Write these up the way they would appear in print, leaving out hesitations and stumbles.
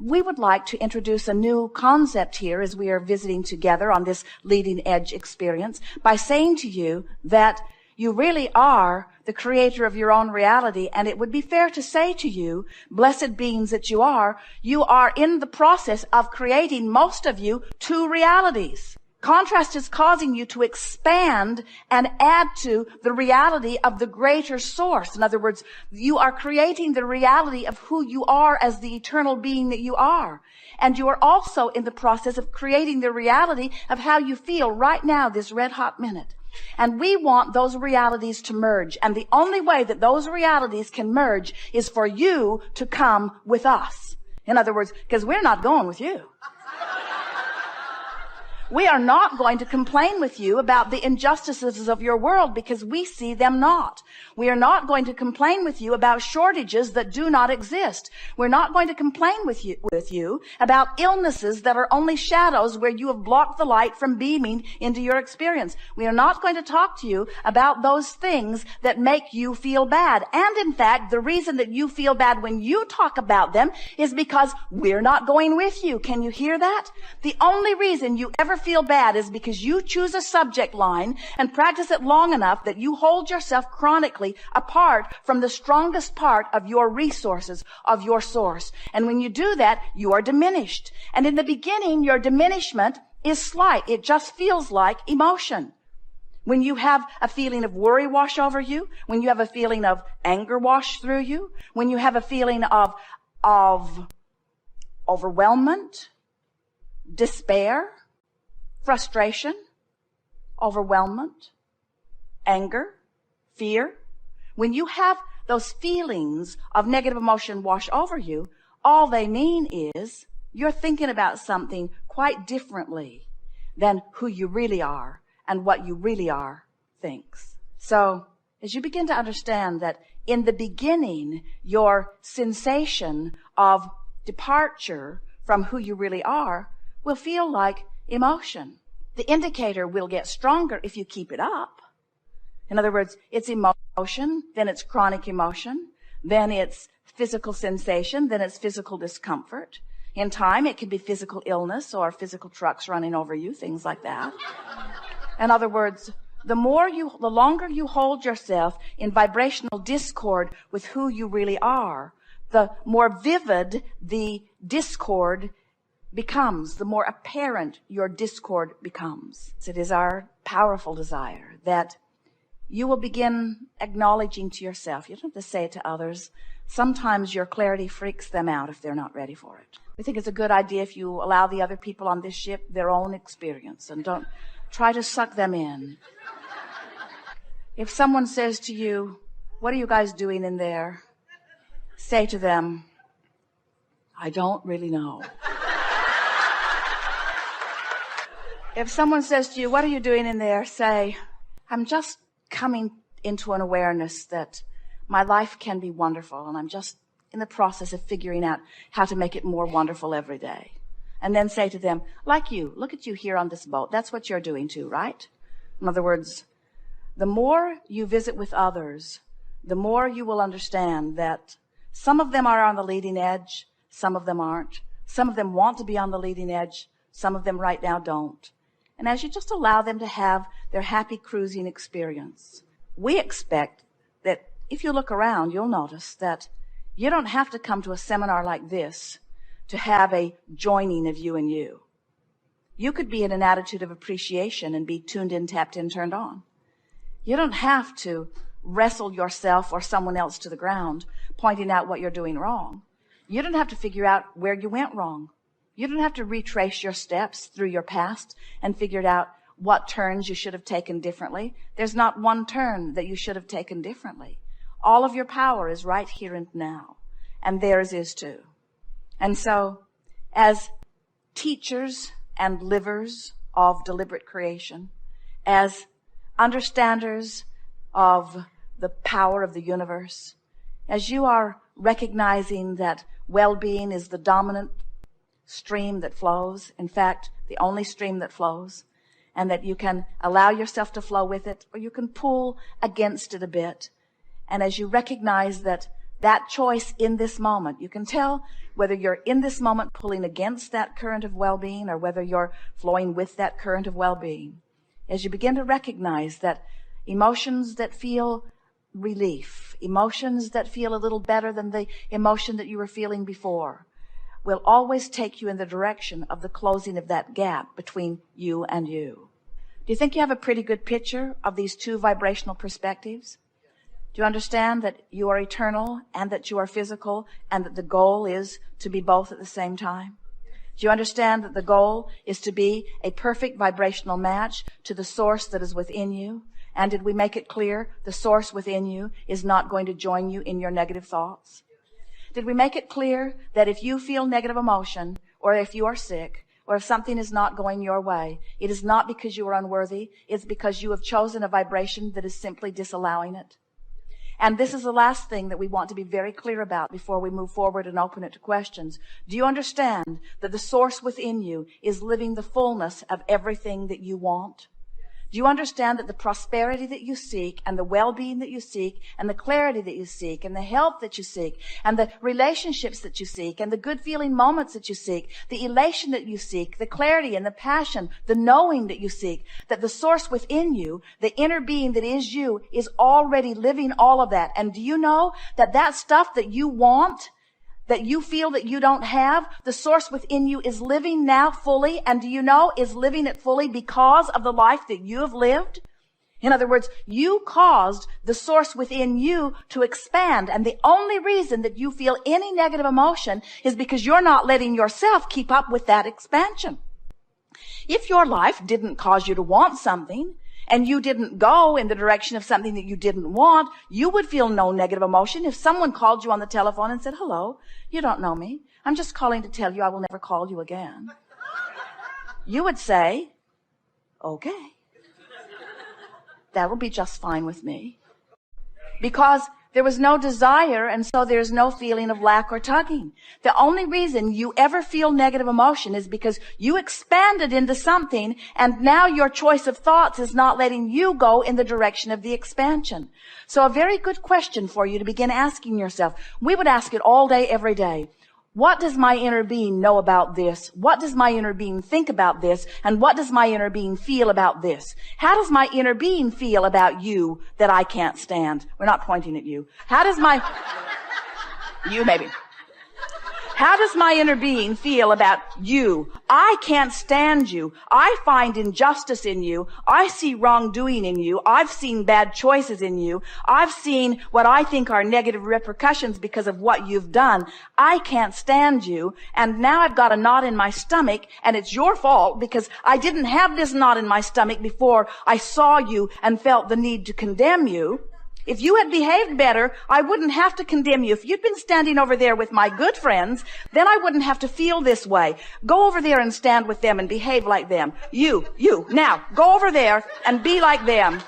We would like to introduce a new concept here as we are visiting together on this leading edge experience by saying to you that you really are the creator of your own reality. And it would be fair to say to you, blessed beings that you are in the process of creating, most of you, two realities. Contrast is causing you to expand and add to the reality of the greater source. In other words, you are creating the reality of who you are as the eternal being that you are. And you are also in the process of creating the reality of how you feel right now, this red hot minute. And we want those realities to merge. And the only way that those realities can merge is for you to come with us. In other words, because we're not going with you. We are not going to complain with you about the injustices of your world because we see them not. We are not going to complain with you about shortages that do not exist. We're not going to complain with you about illnesses that are only shadows where you have blocked the light from beaming into your experience. We are not going to talk to you about those things that make you feel bad. And in fact, the reason that you feel bad when you talk about them is because we're not going with you. Can you hear that? The only reason you ever feel bad is because you choose a subject line and practice it long enough that you hold yourself chronically apart from the strongest part of your resources, of your source. And when you do that, you are diminished. And in the beginning, your diminishment is slight. It just feels like emotion. When you have a feeling of worry wash over you, when you have a feeling of anger wash through you, when you have a feeling of overwhelmment, despair, frustration, overwhelmment, anger, fear. When you have those feelings of negative emotion wash over you, all they mean is you're thinking about something quite differently than who you really are and what you really are thinks. So as you begin to understand that in the beginning, your sensation of departure from who you really are will feel like emotion. The indicator will get stronger if you keep it up. In other words, it's emotion, then it's chronic emotion, then it's physical sensation, then it's physical discomfort. In time, it can be physical illness or physical trucks running over you, things like that. In other words, the longer you hold yourself in vibrational discord with who you really are, the more vivid the discord becomes, the more apparent your discord becomes. It is our powerful desire that you will begin acknowledging to yourself. You don't have to say it to others. Sometimes your clarity freaks them out if they're not ready for it. We think it's a good idea if you allow the other people on this ship their own experience and don't try to suck them in. If someone says to you, "What are you guys doing in there?" say to them, "I don't really know." If someone says to you, "What are you doing in there?" say, "I'm just coming into an awareness that my life can be wonderful, and I'm just in the process of figuring out how to make it more wonderful every day." And then say to them, like you, look at you here on this boat. That's what you're doing too, right? In other words, the more you visit with others, the more you will understand that some of them are on the leading edge, some of them aren't. Some of them want to be on the leading edge, some of them right now don't. And as you just allow them to have their happy cruising experience, we expect that if you look around, you'll notice that you don't have to come to a seminar like this to have a joining of you and you. You could be in an attitude of appreciation and be tuned in, tapped in, turned on. You don't have to wrestle yourself or someone else to the ground, pointing out what you're doing wrong. You don't have to figure out where you went wrong. You don't have to retrace your steps through your past and figure out what turns you should have taken differently. There's not one turn that you should have taken differently. All of your power is right here and now, and theirs is too. And so, as teachers and livers of deliberate creation, as understanders of the power of the universe, as you are recognizing that well-being is the dominant stream that flows, in fact, the only stream that flows, and that you can allow yourself to flow with it, or you can pull against it a bit. And as you recognize that that choice in this moment. You can tell whether you're in this moment pulling against that current of well-being or whether you're flowing with that current of well-being. As you begin to recognize that emotions that feel relief, emotions that feel a little better than the emotion that you were feeling before, will always take you in the direction of the closing of that gap between you and you. Do you think you have a pretty good picture of these two vibrational perspectives? Do you understand that you are eternal and that you are physical and that the goal is to be both at the same time? Do you understand that the goal is to be a perfect vibrational match to the source that is within you? And did we make it clear the source within you is not going to join you in your negative thoughts? Did we make it clear that if you feel negative emotion, or if you are sick, or if something is not going your way, it is not because you are unworthy, it's because you have chosen a vibration that is simply disallowing it? And this is the last thing that we want to be very clear about before we move forward and open it to questions. Do you understand that the source within you is living the fullness of everything that you want? Do you understand that the prosperity that you seek and the well-being that you seek and the clarity that you seek and the health that you seek and the relationships that you seek and the good feeling moments that you seek, the elation that you seek, the clarity and the passion, the knowing that you seek, that the source within you, the inner being that is you, is already living all of that? And do you know that that stuff that you want, that you feel that you don't have, the source within you is living now fully, and do you know is living it fully because of the life that you have lived? In other words, you caused the source within you to expand, and the only reason that you feel any negative emotion is because you're not letting yourself keep up with that expansion. If your life didn't cause you to want something, and you didn't go in the direction of something that you didn't want, you would feel no negative emotion. If someone called you on the telephone and said, "Hello, you don't know me. I'm just calling to tell you I will never call you again," you would say, "Okay, that will be just fine with me." Because there was no desire, and so there's no feeling of lack or tugging. The only reason you ever feel negative emotion is because you expanded into something, and now your choice of thoughts is not letting you go in the direction of the expansion. So a very good question for you to begin asking yourself. We would ask it all day, every day. What does my inner being know about this? What does my inner being think about this? And what does my inner being feel about this? How does my inner being feel about you that I can't stand? We're not pointing at you. How does you maybe. How does my inner being feel about you? I can't stand you. I find injustice in you. I see wrongdoing in you. I've seen bad choices in you. I've seen what I think are negative repercussions because of what you've done. I can't stand you. And now I've got a knot in my stomach, and it's your fault because I didn't have this knot in my stomach before I saw you and felt the need to condemn you. If you had behaved better, I wouldn't have to condemn you. If you'd been standing over there with my good friends, then I wouldn't have to feel this way. Go over there and stand with them and behave like them. You, now, go over there and be like them.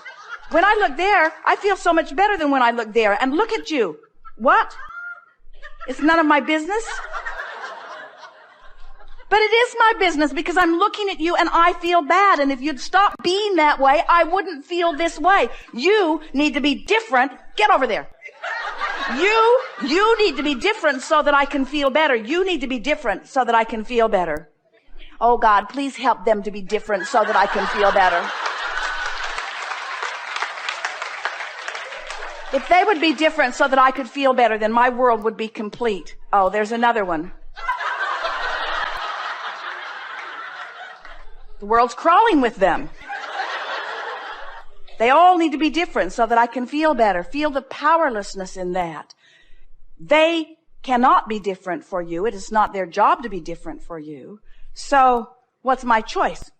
When I look there, I feel so much better than when I look there. And look at you. What? It's none of my business? But it is my business because I'm looking at you and I feel bad. And if you'd stop being that way, I wouldn't feel this way. You need to be different. Get over there. You need to be different so that I can feel better. You need to be different so that I can feel better. Oh God, please help them to be different so that I can feel better. If they would be different so that I could feel better, then my world would be complete. Oh, there's another one. The world's crawling with them. They all need to be different so that I can feel better. Feel the powerlessness in that. They cannot be different for you. It is not their job to be different for you. So what's my choice?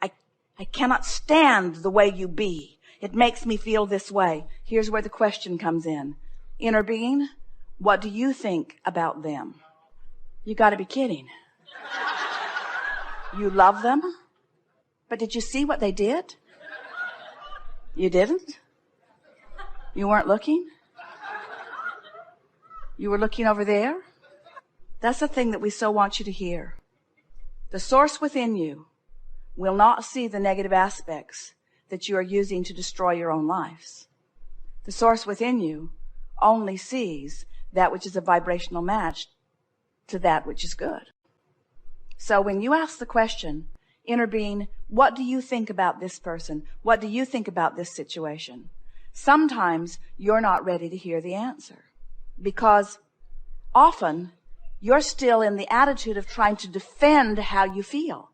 I cannot stand the way you be. It makes me feel this way. Here's where the question comes in. Inner being, what do you think about them? You got to be kidding. You love them? But did you see what they did? You didn't? You weren't looking? You were looking over there? That's the thing that we so want you to hear. The source within you will not see the negative aspects that you are using to destroy your own lives. The source within you only sees that which is a vibrational match to that which is good. So when you ask the question, inner being, what do you think about this person? What do you think about this situation? Sometimes you're not ready to hear the answer, because often you're still in the attitude of trying to defend how you feel.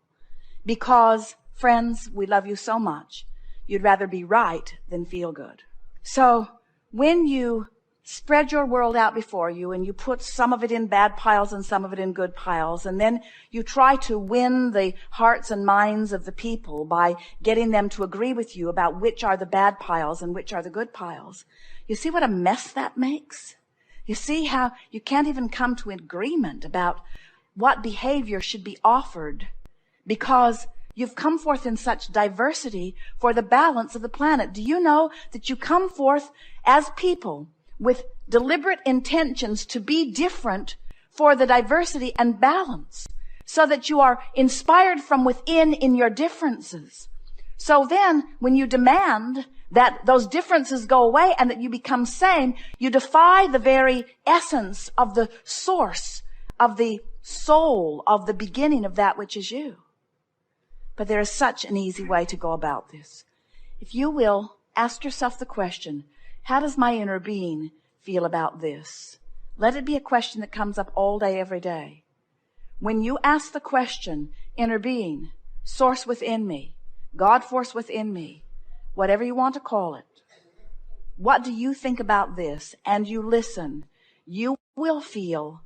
Because, friends, we love you so much, you'd rather be right than feel good. So when you spread your world out before you and you put some of it in bad piles and some of it in good piles, and then you try to win the hearts and minds of the people by getting them to agree with you about which are the bad piles and which are the good piles, you see what a mess that makes? You see how you can't even come to agreement about what behavior should be offered, because you've come forth in such diversity for the balance of the planet. Do you know that you come forth as people with deliberate intentions to be different for the diversity and balance, so that you are inspired from within in your differences? So then, when you demand that those differences go away and that you become same, you defy the very essence of the source, of the soul, of the beginning of that which is you. But there is such an easy way to go about this. If you will, ask yourself the question, how does my inner being feel about this? Let it be a question that comes up all day, every day. When you ask the question, inner being, source within me, God force within me, whatever you want to call it, what do you think about this? And you listen, you will feel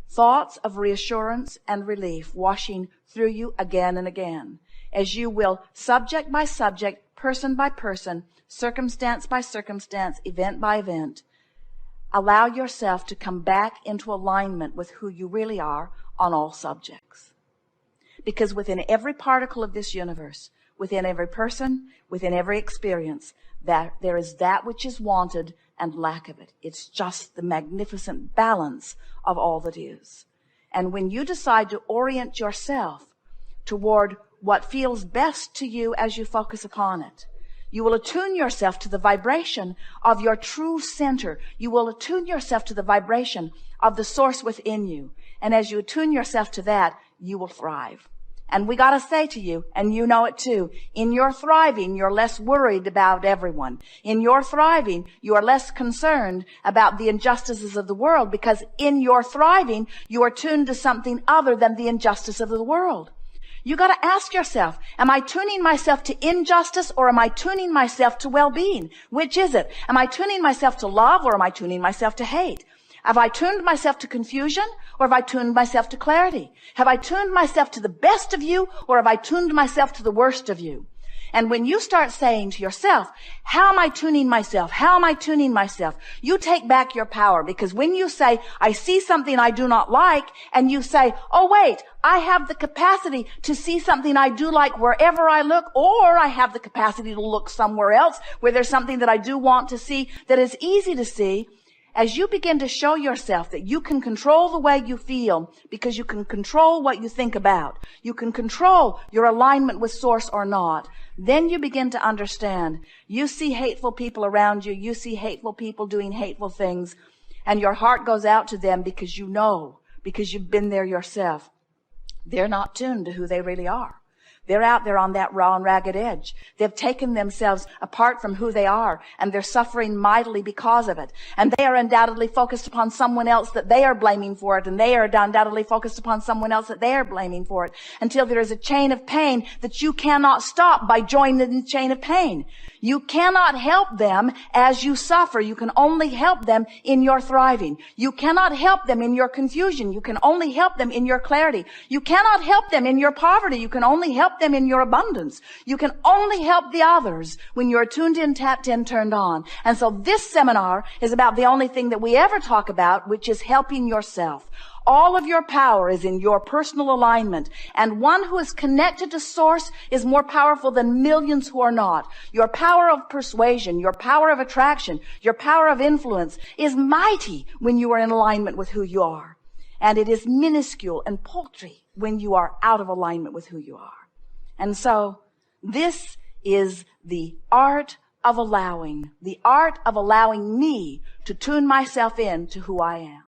thoughts of reassurance and relief washing through you again and again, as you will, subject by subject, person by person, circumstance by circumstance, event by event, allow yourself to come back into alignment with who you really are on all subjects. Because within every particle of this universe, within every person, within every experience, that there is that which is wanted and lack of it. It's just the magnificent balance of all that is. And when you decide to orient yourself toward what feels best to you as you focus upon it, you will attune yourself to the vibration of your true center. You will attune yourself to the vibration of the source within you. And as you attune yourself to that, you will thrive. And we gotta say to you, and you know it too, in your thriving, you're less worried about everyone. In your thriving, you are less concerned about the injustices of the world, because in your thriving, you are tuned to something other than the injustice of the world. You got to ask yourself, am I tuning myself to injustice, or am I tuning myself to well-being? Which is it? Am I tuning myself to love, or am I tuning myself to hate? Have I tuned myself to confusion, or have I tuned myself to clarity? Have I tuned myself to the best of you, or have I tuned myself to the worst of you? And when you start saying to yourself, how am I tuning myself? How am I tuning myself? You take back your power, because when you say, I see something I do not like, and you say, oh wait, I have the capacity to see something I do like wherever I look, or I have the capacity to look somewhere else where there's something that I do want to see that is easy to see. As you begin to show yourself that you can control the way you feel, because you can control what you think about, you can control your alignment with source or not, then you begin to understand. You see hateful people around you, you see hateful people doing hateful things, and your heart goes out to them because you know, because you've been there yourself. They're not tuned to who they really are. They're out there on that raw and ragged edge. They've taken themselves apart from who they are, and they're suffering mightily because of it. And they are undoubtedly focused upon someone else that they are blaming for it, and they are undoubtedly focused upon someone else that they are blaming for it, until there is a chain of pain that you cannot stop by joining the chain of pain. You cannot help them as you suffer. You can only help them in your thriving. You cannot help them in your confusion. You can only help them in your clarity. You cannot help them in your poverty. You can only help them in your abundance. You can only help the others when you're tuned in, tapped in, turned on. And so this seminar is about the only thing that we ever talk about, which is helping yourself. All of your power is in your personal alignment. And one who is connected to source is more powerful than millions who are not. Your power of persuasion, your power of attraction, your power of influence is mighty when you are in alignment with who you are. And it is minuscule and paltry when you are out of alignment with who you are. And so this is the art of allowing, the art of allowing me to tune myself in to who I am.